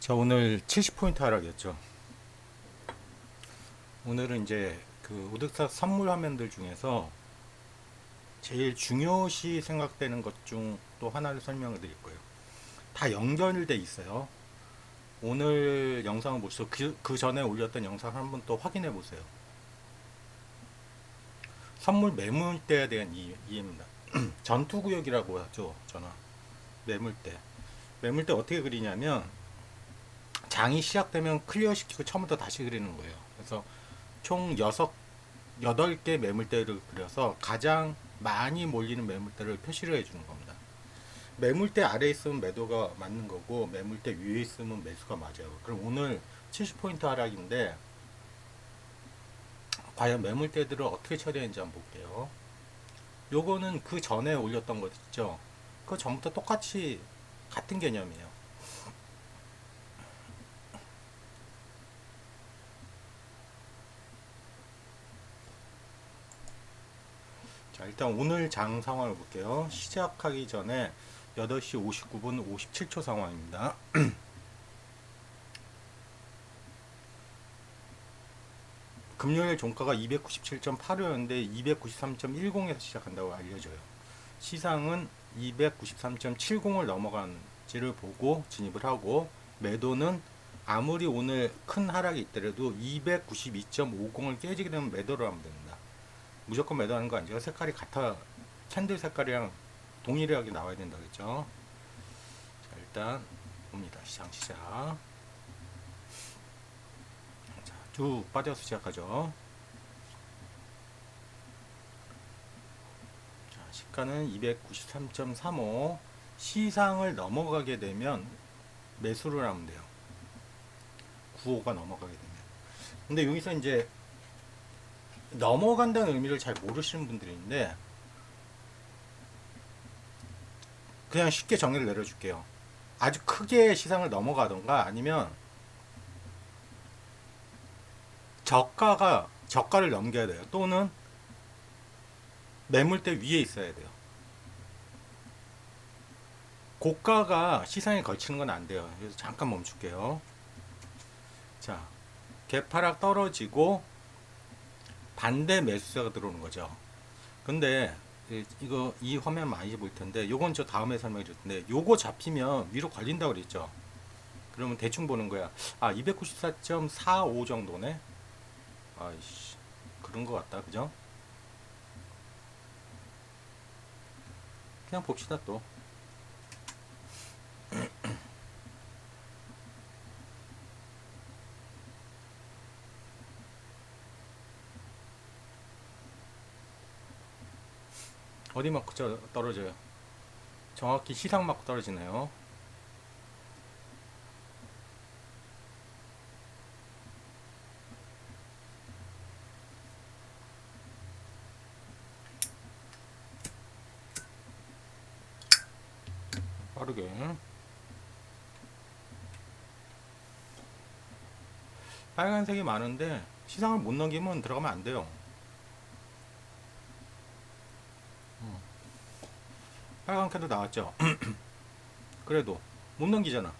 자, 오늘 70포인트 하락이었죠. 오늘은 이제 그 오덕사 선물 화면들 중에서 제일 중요시 생각되는 것 중 또 하나를 설명을 드릴 거예요. 다 연결돼 있어요. 오늘 영상을 보시고 그 전에 올렸던 영상을 한번 또 확인해 보세요. 선물 매물대에 대한 이해입니다. 전투구역이라고 하죠. 저는 매물대. 매물대 어떻게 그리냐면 장이 시작되면 클리어 시키고 처음부터 다시 그리는 거예요. 그래서 총 8개 매물대를 그려서 가장 많이 몰리는 매물대를 표시를 해주는 겁니다. 매물대 아래에 있으면 매도가 맞는 거고 매물대 위에 있으면 매수가 맞아요. 그럼 오늘 70포인트 하락인데 과연 매물대들을 어떻게 처리했는지 한번 볼게요. 요거는 그 전에 올렸던 것 있죠. 그 전부터 똑같이 같은 개념이에요. 자, 일단 오늘 장 상황을 볼게요. 시작하기 전에 8시 59분 57초 상황입니다. 금요일 종가가 297.85였는데 293.10에서 시작한다고 알려져요. 시상은 293.70을 넘어간지를 보고 진입을 하고 매도는 아무리 오늘 큰 하락이 있더라도 292.50을 깨지게 되면 매도를 하면 됩니다. 무조건 매도하는 거 아니죠. 색깔이 같아, 캔들 색깔이랑 동일하게 나와야 된다 그랬죠. 자, 일단 봅니다. 시장 시작. 자, 쭉 빠져서 시작하죠. 자, 시가는 293.35. 시상을 넘어가게 되면 매수를 하면 돼요. 95가 넘어가게 되면. 근데 여기서 이제 넘어간다는 의미를 잘 모르시는 분들이 있는데 그냥 쉽게 정의를 내려줄게요. 아주 크게 시상을 넘어가던가 아니면 저가를 넘겨야 돼요. 또는 매물대 위에 있어야 돼요. 고가가 시상에 걸치는 건 안 돼요. 그래서 잠깐 멈출게요. 자, 개파락 떨어지고 반대 매수세가 들어오는 거죠. 근데 이 화면 많이 볼 텐데 요건 저 다음에 설명해 줄 텐데 요거 잡히면 위로 걸린다고 그랬죠. 그러면 대충 보는 거야. 아, 294.45 정도네. 아이씨, 그런 거 같다. 그죠? 그냥 봅시다 또. 어디 맞고 떨어져요? 정확히 시상 맞고 떨어지네요. 빠르게. 빨간색이 많은데 시상을 못 넘기면 들어가면 안 돼요. 빨간 캔도 나왔죠. 그래도 못 넘기잖아.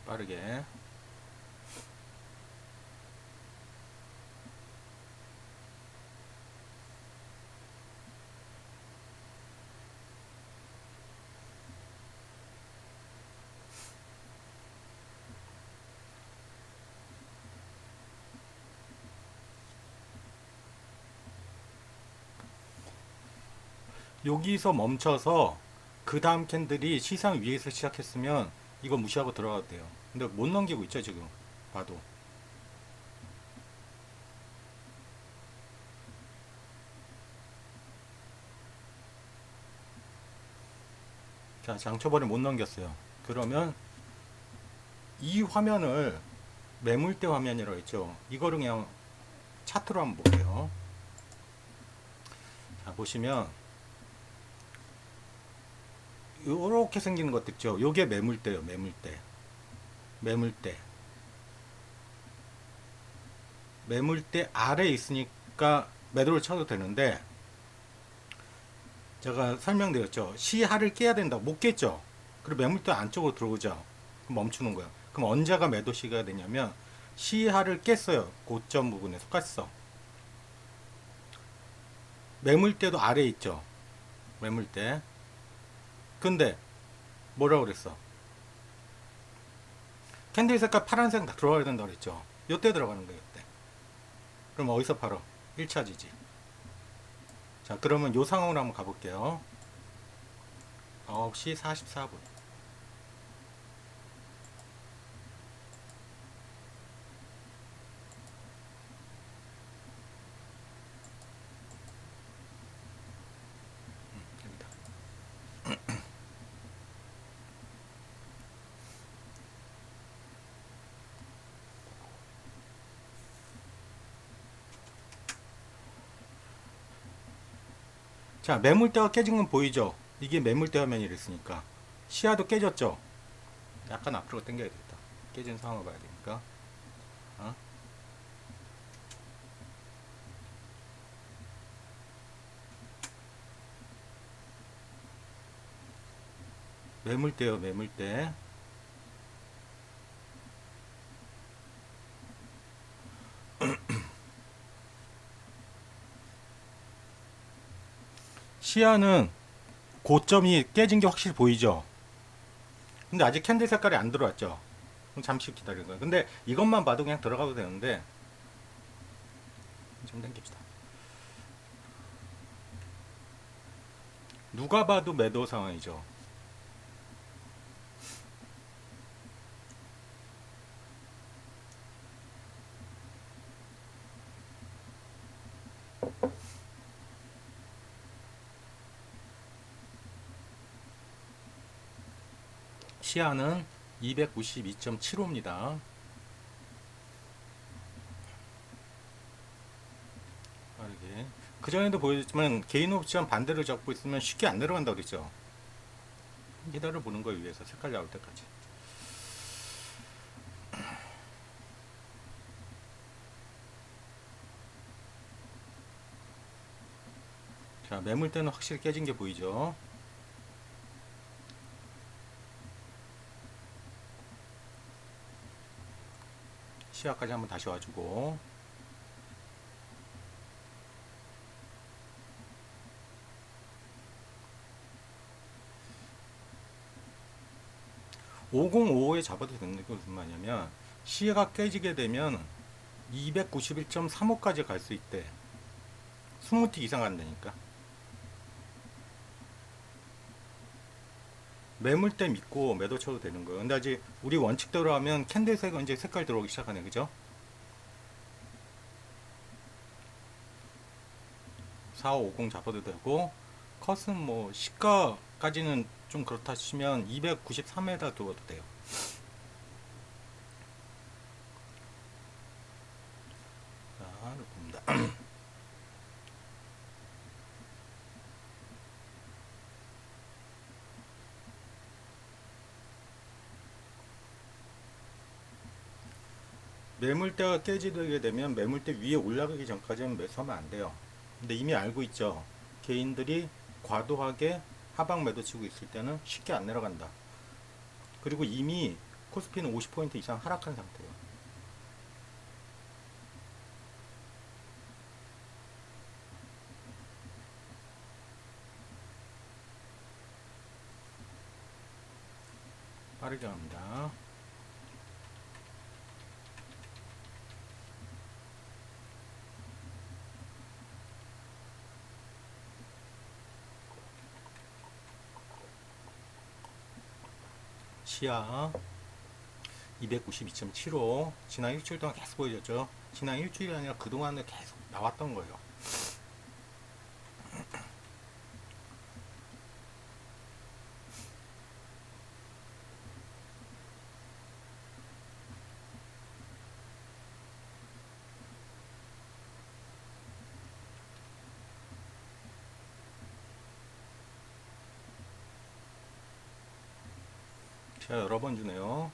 빠르게. 여기서 멈춰서 그 다음 캔들이 시상 위에서 시작했으면 이거 무시하고 들어가도 돼요. 근데 못 넘기고 있죠 지금 봐도. 자, 장초벌이 못 넘겼어요. 그러면 이 화면을 매물대 화면이라고 했죠. 이거를 그냥 차트로 한번 볼게요. 자, 보시면 이렇게 생기는 것들 있죠. 요게 매물대요. 매물대 매물대 아래에 있으니까 매도를 쳐도 되는데 제가 설명드렸죠. 시하를 깨야 된다. 못 깼죠. 그리고 매물대 안쪽으로 들어오죠. 그럼 멈추는 거예요. 그럼 언제가 매도 시가 되냐면 시하를 깼어요. 고점 부분에서 깠어. 매물대도 아래에 있죠. 매물대. 근데 뭐라고 그랬어? 캔들 색깔 파란색 다 들어가야 된다고 그랬죠. 요때 들어가는 거예요. 요때. 그럼 어디서 팔어? 1차 지지. 자, 그러면 요 상황으로 한번 가볼게요. 9시 44분. 여기다. 자, 매물대가 깨진 건 보이죠? 이게 매물대 화면이 이랬으니까. 시야도 깨졌죠? 약간 앞으로 당겨야 되겠다. 깨진 상황을 봐야 되니까. 어? 매물대요, 매물대. 시야는 고점이 깨진 게 확실히 보이죠? 근데 아직 캔들 색깔이 안 들어왔죠? 그럼 잠시 기다리는 거예요. 근데 이것만 봐도 그냥 들어가도 되는데, 좀 당깁시다. 누가 봐도 매도 상황이죠. 시야는 292.75입니다. 빠르게. 그전에도 보여줬지만 개인 옵션 반대로 잡고 있으면 쉽게 안 내려간다고 그랬죠. 기다려 보는 거에 의해서 색깔 나올 때까지. 자, 매물대는 확실히 깨진 게 보이죠. 시야까지 한번 다시 와주고. (5055에) 잡아도 되는 게 무슨 말이냐면 시야가 깨지게 되면 291.35까지 갈 수 있대. 20틱 이상 간다니까. 매물대 믿고 매도 쳐도 되는 거예요. 근데 아직 우리 원칙대로 하면 캔들색은 이제 색깔 들어오기 시작하네. 그죠? 4550 잡아도 되고, 컷은 뭐 시가까지는 좀 그렇다 치면 293에다 두어도 돼요. 자, 이렇게 봅니다. 매물대가 깨지게 되면 매물대 위에 올라가기 전까지는 매수하면 안 돼요. 근데 이미 알고 있죠. 개인들이 과도하게 하방 매도 치고 있을 때는 쉽게 안 내려간다. 그리고 이미 코스피는 50포인트 이상 하락한 상태예요. 빠르게 갑니다. 시야 292.75. 지난 일주일 동안 계속 보여줬죠. 지난 일주일이 아니라 그동안에 계속 나왔던 거예요. 제가 여러 번 주네요.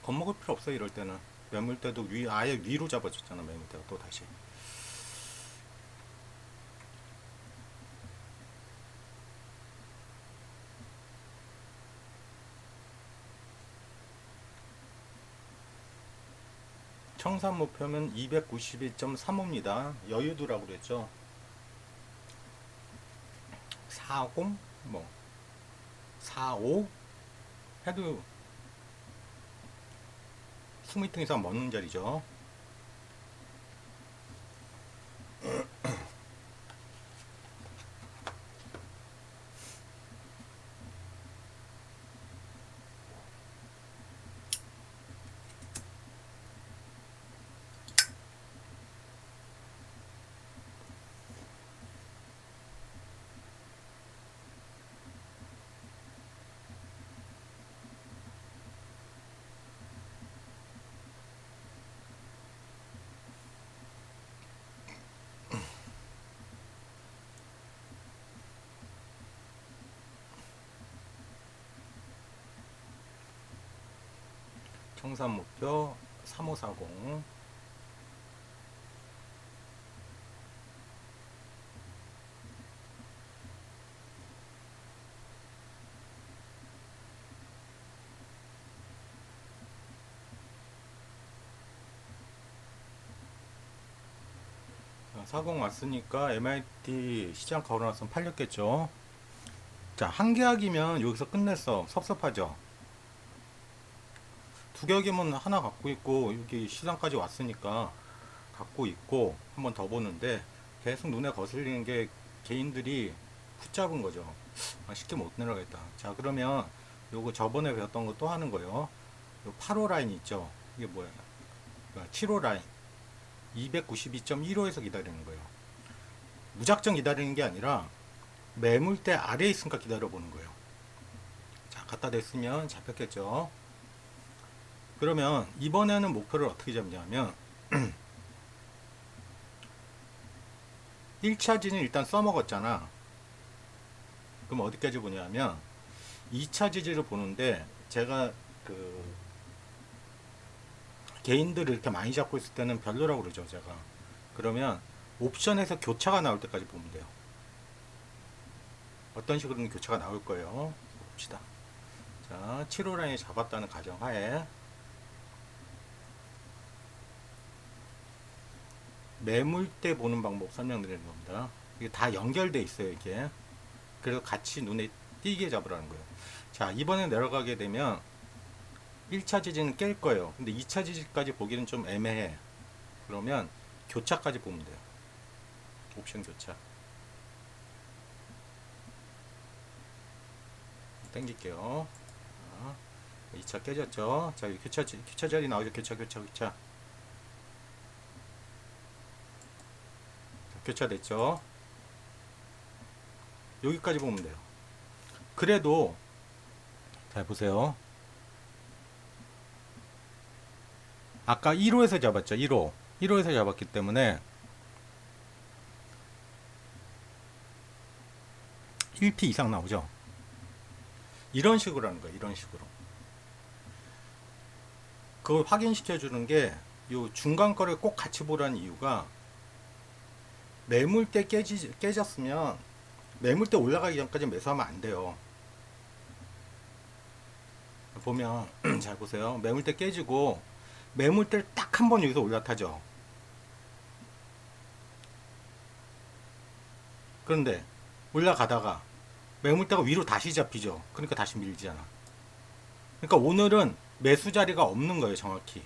겁먹을 필요 없어요. 이럴 때는 매물대도 아예 위로 잡아줬잖아. 매물대가 또 다시 청산 목표면 292.35입니다. 여유도라고 그랬죠. 40, 뭐 45 해도 20등 이상 먹는 자리죠. 청산 목표 3540. 자, 40 왔으니까 MIT 시장 걸어놨으면 팔렸겠죠. 자, 한 계약이면 여기서 끝냈어. 섭섭하죠. 두 계약이면 하나 갖고 있고 여기 시장까지 왔으니까 갖고 있고 한 번 더 보는데 계속 눈에 거슬리는 게 개인들이 붙잡은 거죠. 쉽게 못 내려가겠다. 자, 그러면 요거 저번에 배웠던 거 또 하는 거예요. 요 8호 라인 있죠. 이게 뭐야? 7호 라인 292.15에서 기다리는 거예요. 무작정 기다리는 게 아니라 매물대 아래에 있으니까 기다려 보는 거예요. 자, 갖다 댔으면 잡혔겠죠. 그러면 이번에는 목표를 어떻게 잡냐면 1차 지지는 일단 써먹었잖아. 그럼 어디까지 보냐면 2차 지지를 보는데 제가 그 개인들을 이렇게 많이 잡고 있을 때는 별로라고 그러죠, 제가. 그러면 옵션에서 교차가 나올 때까지 보면 돼요. 어떤 식으로는 교차가 나올 거예요. 봅시다. 자, 7호 라인에 잡았다는 가정하에 매물대 보는 방법 설명드리는 겁니다. 이게 다 연결돼 있어요, 이게. 그래서 같이 눈에 띄게 잡으라는 거예요. 자, 이번에 내려가게 되면 1차 지지는 깰 거예요. 근데 2차 지지까지 보기는 좀 애매해. 그러면 교차까지 보면 돼요. 옵션 교차. 땡길게요. 2차 깨졌죠. 자, 교차 자리 나오죠. 교차. 교차됐죠. 여기까지 보면 돼요. 그래도 잘 보세요. 아까 1호에서 잡았죠. 1호에서 잡았기 때문에 1P 이상 나오죠. 이런 식으로 하는 거예요. 이런 식으로. 그걸 확인시켜 주는 게 요 중간 거를 꼭 같이 보라는 이유가 매물대 깨졌으면 매물대 올라가기 전까지 매수하면 안 돼요. 보면 잘 보세요. 매물대 깨지고 매물대를 딱 한 번 여기서 올라타죠. 그런데 올라가다가 매물대가 위로 다시 잡히죠. 그러니까 다시 밀리잖아. 그러니까 오늘은 매수 자리가 없는 거예요, 정확히.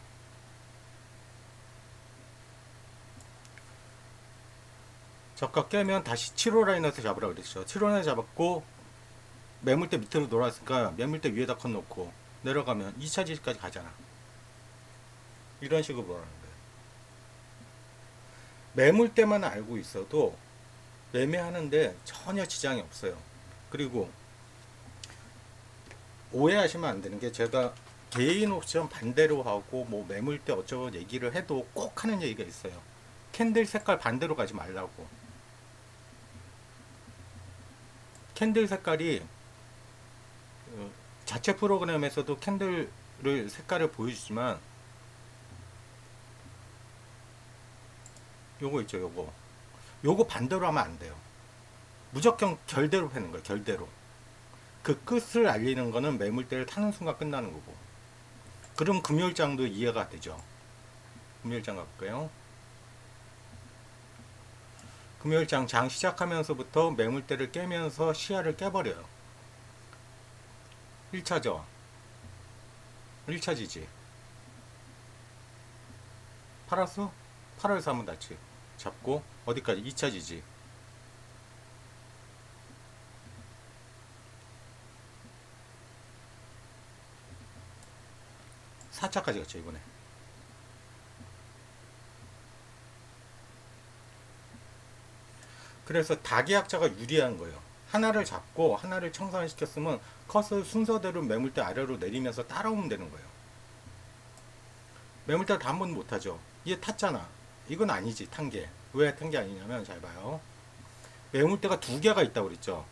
저가 깨면 다시 7호 라인에서 잡으라 그랬죠. 7호 라인 잡았고 매물대 밑으로 돌아왔으니까 매물대 위에다 컷 놓고 내려가면 2차 지지까지 가잖아. 이런 식으로 보라는 거예요. 매물대만 알고 있어도 매매하는데 전혀 지장이 없어요. 그리고 오해하시면 안 되는 게 제가 개인 옵션 반대로 하고 뭐 매물대 어쩌고 얘기를 해도 꼭 하는 얘기가 있어요. 캔들 색깔 반대로 가지 말라고. 캔들 색깔이 자체 프로그램에서도 캔들을 색깔을 보여주지만 요거 있죠, 요거 반대로 하면 안 돼요. 무조건 결대로 패는 거예요. 결대로. 그 끝을 알리는 거는 매물대를 타는 순간 끝나는 거고. 그럼 금요일장도 이해가 되죠. 금요일장 가볼까요? 금요일장 장 시작하면서부터 매물대를 깨면서 시야를 깨버려요. 1차 저항, 1차 지지. 팔았어? 8월 3일 다치 잡고 어디까지? 2차 지지. 4차까지 갔죠 이번에. 그래서 다계약자가 유리한 거예요. 하나를 잡고 하나를 청산시켰으면 컷을 순서대로 매물대 아래로 내리면서 따라오면 되는 거예요. 매물대를 다 한 번 못하죠. 얘 탔잖아. 이건 아니지. 탄 게. 왜 탄 게 아니냐면 잘 봐요. 매물대가 두 개가 있다고 그랬죠.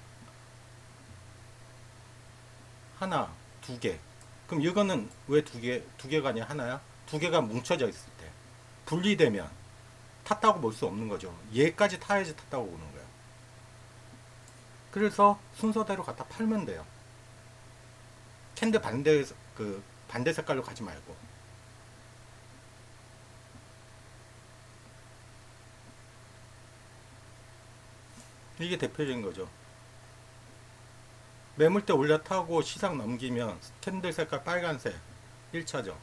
하나, 두 개. 그럼 이거는 왜 두 개가 아니라 하나야? 두 개가 뭉쳐져 있을 때. 분리되면 탔다고 볼 수 없는 거죠. 얘까지 타야지 탔다고 보는 거예요. 그래서 순서대로 갖다 팔면 돼요. 캔들 반대 색깔로 가지 말고. 이게 대표적인 거죠. 매물대 올려타고 시상 넘기면 캔들 색깔 빨간색 1차죠.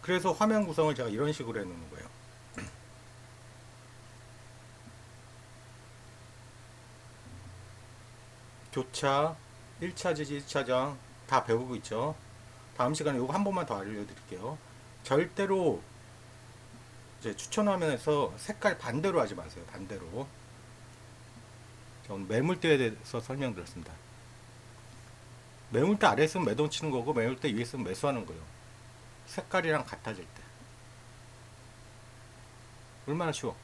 그래서 화면 구성을 제가 이런 식으로 해놓는 거예요. 교차, 1차 지지, 1차 장 다 배우고 있죠. 다음 시간에 이거 한 번만 더 알려드릴게요. 절대로 이제 추천 화면에서 색깔 반대로 하지 마세요. 반대로. 오늘 매물대에 대해서 설명드렸습니다. 매물대 아래에 있으면 매도 치는 거고 매물대 위에 있으면 매수하는 거예요. 색깔이랑 같아질 때. 얼마나 쉬워.